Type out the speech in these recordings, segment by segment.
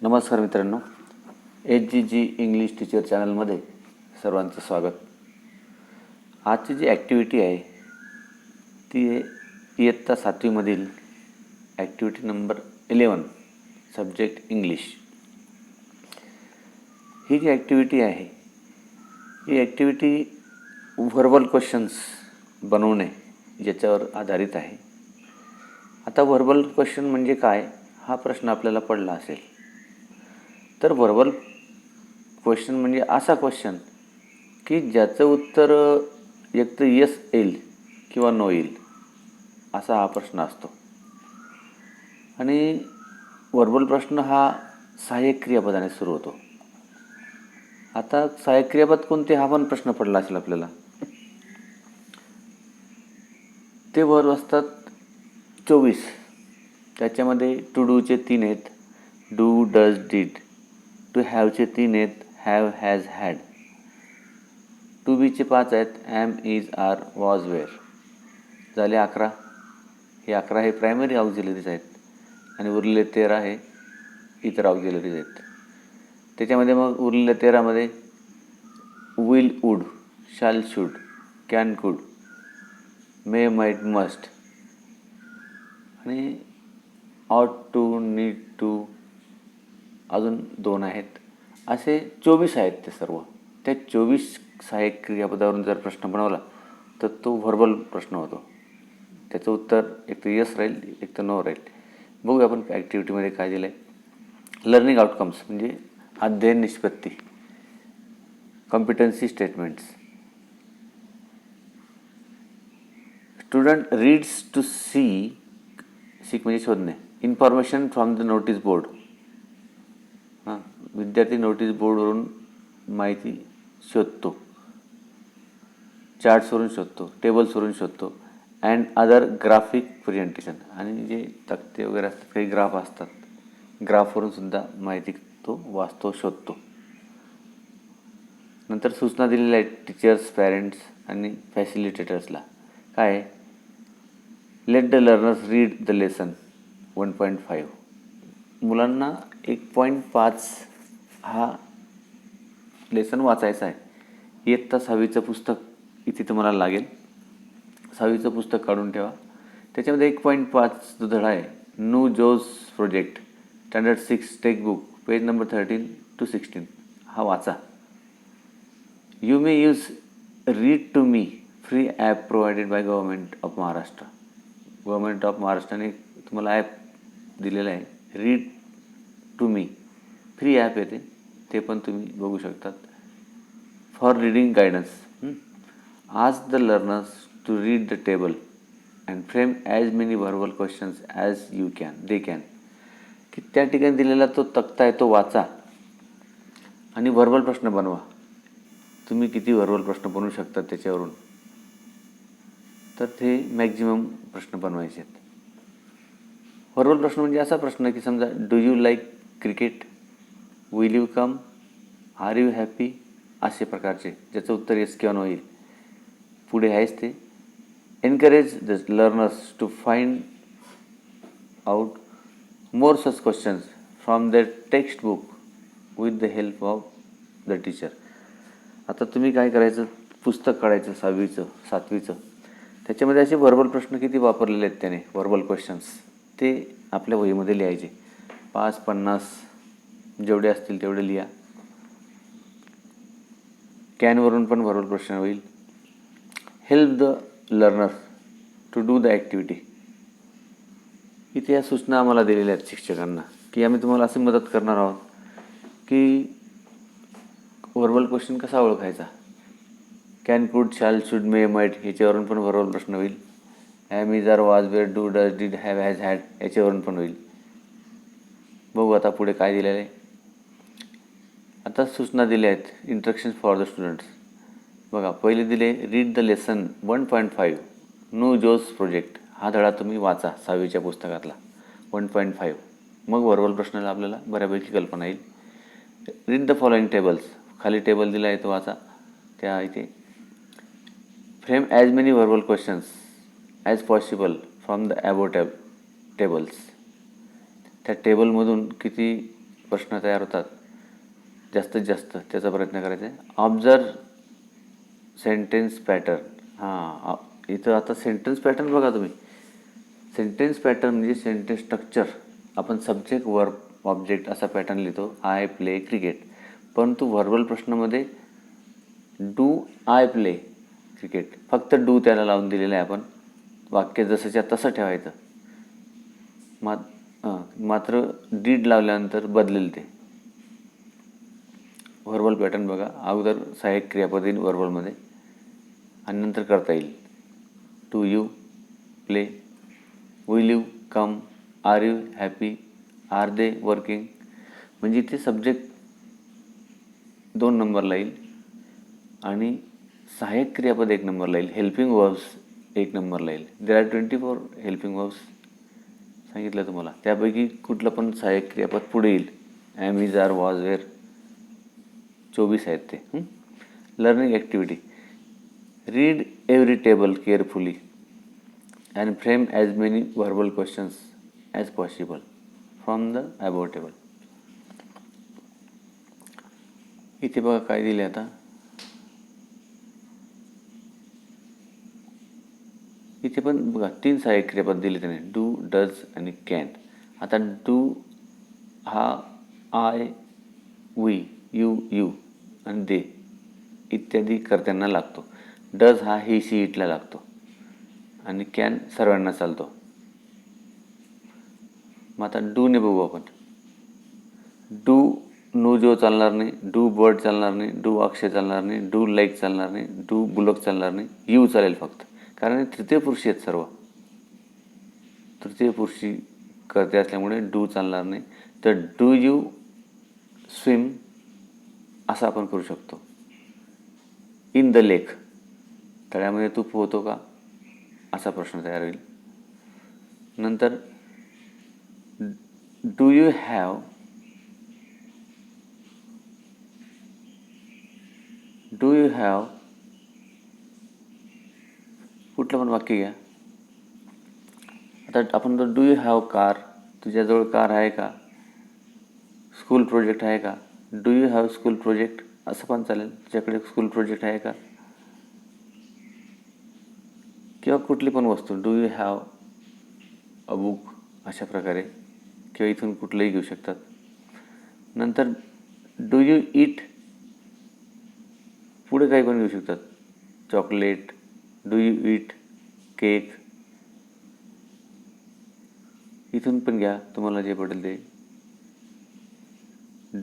नमस्कार मित्रांनो, HGG English teacher चॅनलमध्ये सर्वांचं स्वागत. आजची जी ॲक्टिव्हिटी आहे ती आहे इयत्ता 7वीमधील ॲक्टिव्हिटी नंबर 11, सब्जेक्ट इंग्लिश. ही जी ॲक्टिव्हिटी आहे ही ॲक्टिव्हिटी व्हर्बल क्वेश्चन्स बनवणे याच्यावर आधारित आहे. आता व्हर्बल क्वेश्चन म्हणजे काय हा प्रश्न आपल्याला पडला असेल. तर व्हर्बल क्वेश्चन म्हणजे असा क्वेश्चन की ज्याचं उत्तर एक तर यस येईल किंवा नो येईल असा हा प्रश्न असतो. आणि व्हर्बल प्रश्न हा सहाय्यक क्रियापदाने सुरू होतो. आता सहाय्यक क्रियापद कोणते हा पण प्रश्न पडला असेल आपल्याला. ते वर्ब असतात 24. त्याच्यामध्ये टू डूचे 3 आहेत, डू, डज, डीड. टू हॅवचे 3 आहेत, हॅव, हॅज, हॅड. टू बीचे 5 आहेत, am, is, are, was, were. झाले 11. हे 11 हे प्रायमरी ऑक्झिलरीज आहेत आणि उरलेले 13 हे इतर ऑक्झिलरीज आहेत. त्याच्यामध्ये मग उरलेल्या 13मध्ये विल, वूड, शाल, शूड, कॅन, कुड, मे, माईट, मस्ट आणि ऑट टू, नीड टू अजून 2 आहेत. असे 24 आहेत ते सर्व. त्या 24 सहाय्यक क्रियापदावरून जर प्रश्न बनवला तर तो व्हर्बल प्रश्न होतो. त्याचं उत्तर एक तर यस राहील, एक तर नो राहील. बघू आपण ॲक्टिव्हिटीमध्ये काय दिलं आहे. लर्निंग आउटकम्स म्हणजे अध्ययन निष्पत्ती, competency statements. Student reads to seek म्हणजे शोधणे, information from the notice board. विद्यार्थी नोटीस बोर्डवरून माहिती शोधतो, चार्ट्सवरून शोधतो, टेबल्सवरून शोधतो. अँड अदर ग्राफिक प्रेझेंटेशन आणि जे तक्ते वगैरे असतात, काही ग्राफ असतात, ग्राफवरून सुद्धा माहिती तो वाचतो, शोधतो. नंतर सूचना दिलेल्या आहेत टीचर्स, पॅरेंट्स आणि फॅसिलिटेटर्सला. काय, let the learners read the lesson 1.5. मुलांना 1.5 हा लेसन वाचायचा आहे. इयत्ता 6वीचं पुस्तक इथे तुम्हाला लागेल. 6वीचं पुस्तक काढून ठेवा. त्याच्यामध्ये 1.5 जो धडा आहे, Nujo's project, standard 6 textbook, page number 13 to 16 हा वाचा. You may use read to me, free app provided by government of Maharashtra. Government of महाराष्ट्राने तुम्हाला ॲप दिलेलं आहे, read to me. Free app येते, ते पण तुम्ही बघू शकतात. For reading guidance, ask the learners to read the table and frame as many verbal questions as you can they can. की त्या ठिकाणी दिलेला तो तक्ता आहे तो वाचा आणि व्हर्बल प्रश्न बनवा. तुम्ही किती व्हर्बल प्रश्न बनवू शकता त्याच्यावरून. तर ते मॅक्झिमम प्रश्न बनवायचे आहेत. व्हर्बल प्रश्न म्हणजे असा प्रश्न की समजा, do you like cricket, will you come, are you happy, असे प्रकारचे, ज्याचं उत्तर येस किंवा नो येईल. पुढे आहेच ते, encourage the learners to find out more such questions from the textbook with the help of the teacher. आता तुम्ही काय करायचं, पुस्तक काढायचं 6वीचं 7वीचं. त्याच्यामध्ये असे व्हर्बल प्रश्न किती वापरलेले आहेत त्याने, व्हर्बल क्वेश्चन्स, ते आपल्या वहीमध्ये लिहायचे. 5-50 जेवढे असतील तेवढे लिहा. कॅनवरून पण व्हर्बल प्रश्न होईल. Help the learner to do the activity. इथे या सूचना आम्हाला दिलेल्या आहेत शिक्षकांना की आम्ही तुम्हाला अशी मदत करणार आहोत की व्हर्बल क्वेश्चन कसा ओळखायचा. कॅन, कुड, शाल, शुड, मे, माईट ह्याच्यावरून पण व्हर्बल प्रश्न होईल. Am, is, are, was, were, do, does, did, have, has, had याच्यावरून पण होईल. बघू आता पुढे काय दिलेलं आहे. आता सूचना दिल्या आहेत, इंस्ट्रक्शन्स फॉर द स्टुडंट्स. बघा, पहिले दिले read the lesson 1.5 Nujo's project. हा धडा तुम्ही वाचा 6वीच्या पुस्तकातला 1.5. मग व्हर्बल प्रश्नाला आपल्याला बऱ्यापैकी कल्पना येईल. रीड द फॉलोइंग टेबल्स, खाली टेबल दिला आहे तो वाचा. त्या इथे frame as many verbal questions as possible from the above tables. त्या टेबलमधून किती प्रश्न तयार होतात जास्तीत जास्त त्याचा प्रयत्न करायचा आहे. Observe sentence pattern. हां, इथं आता सेंटेन्स पॅटर्न बघा तुम्ही. सेंटेन्स पॅटर्न म्हणजे सेंटेन्स स्ट्रक्चर. आपण सब्जेक्ट वर्ब ऑब्जेक्ट असा पॅटर्न लिहितो, आय प्ले क्रिकेट. परंतु व्हर्बल प्रश्नामध्ये डू आय प्ले क्रिकेट, फक्त डू त्याला लावून दिलेलं आहे. आपण वाक्य जसंच्या तसं ठेवायचं. मात्र डीड लावल्यानंतर बदलेल ते. व्हर्बल पॅटर्न बघा, अगोदर सहाय्यक क्रियापद येईल व्हर्बलमध्ये आणि नंतर करता येईल. Do you play, will you come, are you happy, are they working. म्हणजे इथे सब्जेक्ट 2 नंबरला येईल आणि सहाय्यक क्रियापद 1 नंबरला येईल. हेल्पिंग वर्ब्स 1 नंबरला येईल. देर आर 24 हेल्पिंग वर्ब्स सांगितलं तुम्हाला. त्यापैकी कुठलं पण सहाय्यक क्रियापद पुढे येईल. Am, is, are, was, were 24 आहेत ते. Learning activity. Read every table carefully and frame as many verbal questions as possible from the above table. इथे बघा काय दिले आता. इथे पण बघा 3 सहाय्यक क्रियापद दिले त्याने, डू, डज आणि कॅन. आता डू हा आय, वी, यू आणि दे इत्यादी कर्त्यांना लागतो. डज हा ही, शी, इटला लागतो आणि कॅन सर्वांना चालतो. मग आता डूने बघू आपण. डू नो जो चालणार नाही, डू बर्ड चालणार नाही, डू अक्षय चालणार नाही, डू लाईक चालणार नाही, डू बुलक चालणार नाही, यू चालेल फक्त. कारण तृतीय पुरुषी आहेत सर्व. तृतीय पुरुषी करते असल्यामुळे डू चालणार नाही. तर डू यू स्विम असं आपण करू शकतो. इन द लेक, तळ्यामध्ये तू पोहतो का असा प्रश्न तयार होईल. नंतर do you have, do you have कुठलं पण वाक्य घ्या. आता आपण डू यू हॅव कार, तुझ्याजवळ कार आहे का. स्कूल प्रोजेक्ट आहे का, do you have school project असं पण चालेल, तुझ्याकडे स्कूल प्रोजेक्ट आहे का. किंवा कुठली पण वस्तू, do you have a book अशा प्रकारे, किंवा इथून कुठलंही घेऊ शकतात. नंतर डू यू ईट, पुढे काही पण घेऊ शकतात. Chocolate, do you eat cake, इथून पण घ्या तुम्हाला जे पडेल ते.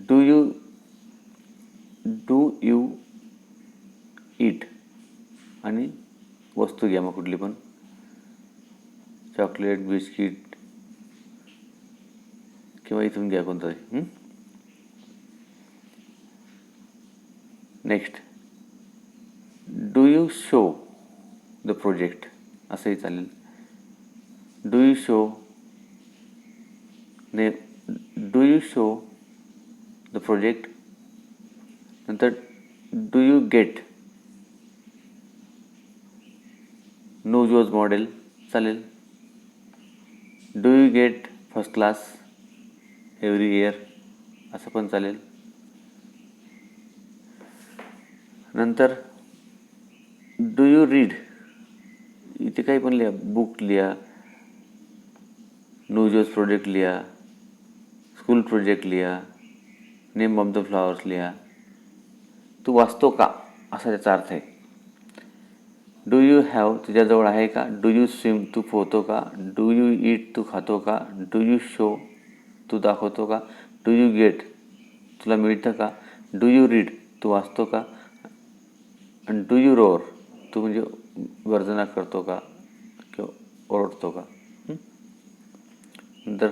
डू यू ईट आणि वस्तू घ्या मग कुठली पण, चॉकलेट, बिस्किट किंवा इथून घ्या कोणतंही. Next do you show the project असंही चालेल. Do you show do you show the project. नंतर do you get Nujo's model चालेल. Do you get first class every year असं पण चालेल. नंतर डू यू रीड, इथे काही पण लिहा. बुक लिहा, नो जोज प्रोजेक्ट लिहा, स्कूल प्रोजेक्ट लिहा, नेम ऑफ द फ्लॉवर्स लिहा. तू वाचतो का असा त्याचा अर्थ आहे. डू यू हॅव तुझ्याजवळ आहे का. डू यू स्विम तू पोहतो का. डू यू ईट तू खातो का. डू यू शो तू दाखवतो का. डू यू गेट तुला मिळतं का. डू यू रीड तू वाचतो का. आणि डू यू रोअर तू म्हणजे गर्जना करतो का किंवा ओरडतो का. नंतर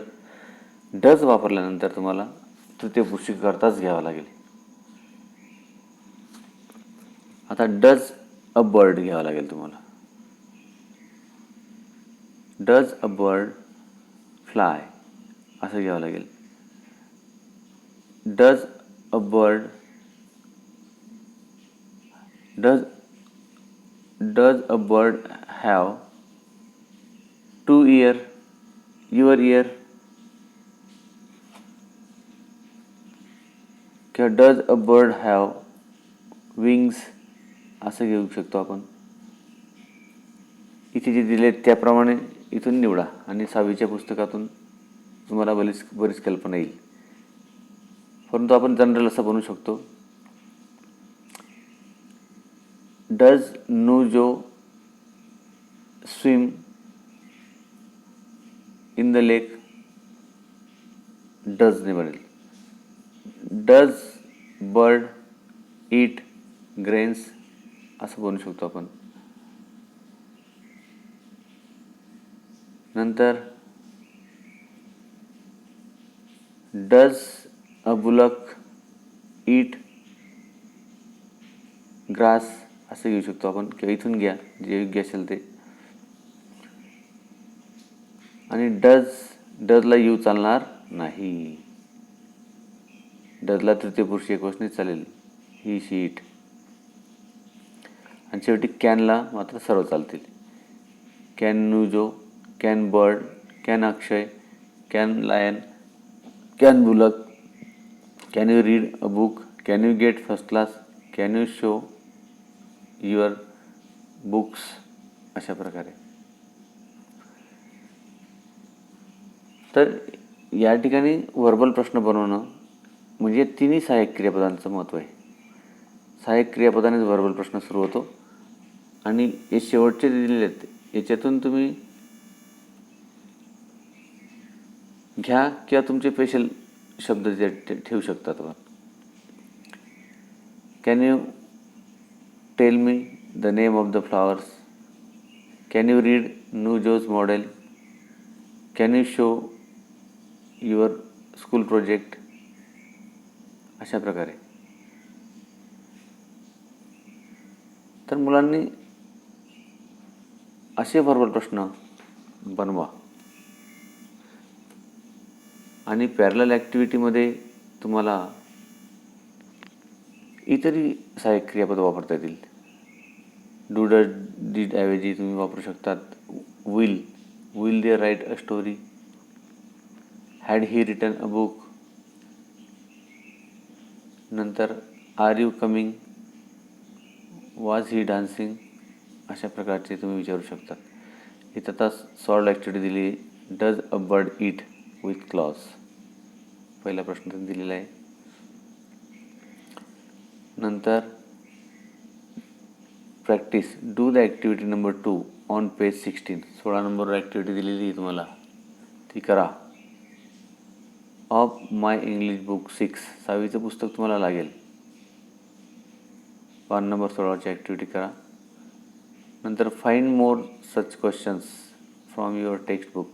डज वापरल्यानंतर तुम्हाला तृतीय पुरुषी करताच घ्यावा लागेल. आता डज अ बर्ड घ्यावा लागेल तुम्हाला. डज अ बर्ड फ्लाय असं घ्यावं लागेल. Does a bird does a bird have two ear your ear. किंवा does a bird have wings असं घेऊ शकतो आपण. इथे जे दिले त्याप्रमाणे इथून निवडा आणि 6वीच्या पुस्तकातून तुम्हाला बरीच कल्पना येईल. परंतु आपण जनरल असं बनवू शकतो. डज नूजो स्विम इन द लेक. डजने बनेल. डज बर्ड ईट ग्रेन्स असं बनवू शकतो आपण. नंतर does a bullock eat grass असं घेऊ शकतो आपण, किंवा इथून घ्या जे योग्य असेल ते. आणि डजला यू चालणार नाही. डजला तृतीय पुरुष एकवचनी चालेल, ही शी इट. आणि शेवटी कॅनला मात्र सर्व चालतील. Can Nujo, can bird, can Akshay, can lion, can bullock, can you read a book, can you get first class, can you show your books. अशा प्रकारे. तर या ठिकाणी व्हर्बल प्रश्न बनवणं म्हणजे तिन्ही सहाय्यक क्रियापदांचं महत्त्व आहे. सहाय्यक क्रियापदानेच व्हर्बल प्रश्न सुरू होतो. आणि हे शेवटचे दिलेले आहेत, याच्यातून तुम्ही घ्या किंवा तुमचे स्पेशल शब्द जे ठेवू शकतात. Can you tell me the name of the flowers, can you read Nujo's model, can you show your school project. अशा प्रकारे. तर मुलांनी असे व्हर्बल प्रश्न बनवा. आणि पॅरलल ॲक्टिव्हिटीमध्ये तुम्हाला इतरही सहाय्यक क्रियापद वापरता येतील. डू डज डीड ऐवजी तुम्ही वापरू शकतात will they write a story, had he written a book. नंतर are you coming, was he dancing. अशा प्रकारचे तुम्ही विचारू शकता. इथं आता सॉल्ड ॲक्टिव्हिटी दिली, does a bird eat with claws. पहिला प्रश्न दिलेला आहे. नंतर practice, do the activity number 2 on page 16. 16 नंबरवर ॲक्टिव्हिटी दिलेली आहे तुम्हाला, ती करा. ऑफ माय इंग्लिश बुक 6, 6वीचं पुस्तक तुम्हाला लागेल. पान नंबर 16ची ॲक्टिव्हिटी करा. नंतर find more such questions from your text book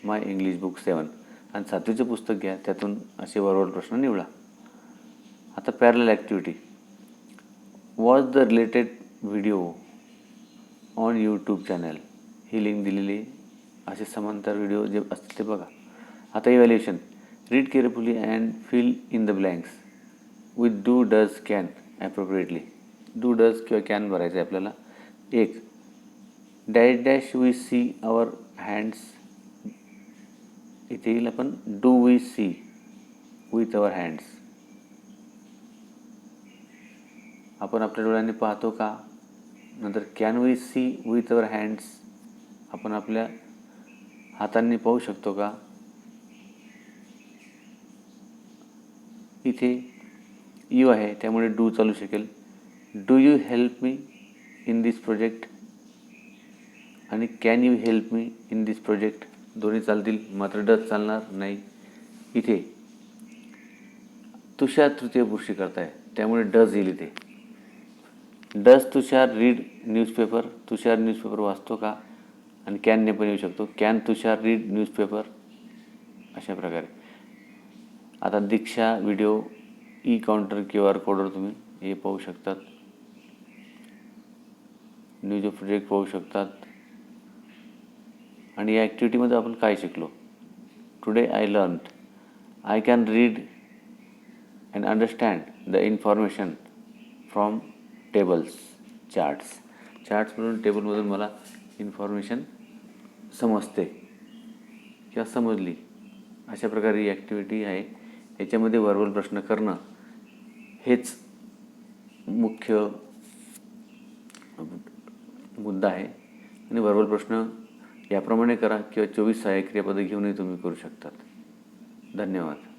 my English book 7. आणि 7वीचं पुस्तक घ्या, त्यातून असे व्हर्बल प्रश्न निवडा. आता parallel activity, watch the related video on YouTube channel. ही लिंक दिलेली, असे समांतर व्हिडिओ जे असतील ते बघा. आता evaluation, read carefully and fill in the blanks with do does can appropriately. Do does किंवा कॅन भरायचं आहे आपल्याला. 1, dash dash we see our hands. इथे येईल आपण do we see with our hands. आपण आपल्या डोळ्यांनी पाहतो का. नंतर can we see with our hands, आपण आपल्या हातांनी पाहू शकतो का. इथे यू आहे त्यामुळे डू चालू शकेल. Do you help me in this project आणि can you help me in this project दोन्ही चालतील, मात्र डज चालणार नाही. इथे तुषार तृतीय पुरुषी करताय त्यामुळे डज येईल इथे. Does Tushar read newspaper, Tushar newspaper वाचतो का. आणि कॅनने पण येऊ शकतो, कॅन तुषार रीड न्यूजपेपर. अशा प्रकारे. आता दीक्षा व्हिडिओ ई काउंटर QR कोडवर तुम्ही हे पाहू शकतात, न्यूज प्रोजेक्ट पाहू शकतात. आणि या ॲक्टिव्हिटीमध्ये आपण काय शिकलो. Today I learned I can read and understand the information from tables, चार्ट्समधून टेबलमधून मला इन्फॉर्मेशन समजते किंवा समजली. अशा प्रकारे ही ॲक्टिव्हिटी आहे. याच्यामध्ये व्हर्बल प्रश्न करणं हेच मुख्य मुद्दा आहे. आणि वर्बल प्रश्न याप्रमाणे करा किंवा 24 सहाय्यक क्रियापदं घेऊनही तुम्ही करू शकतात. धन्यवाद.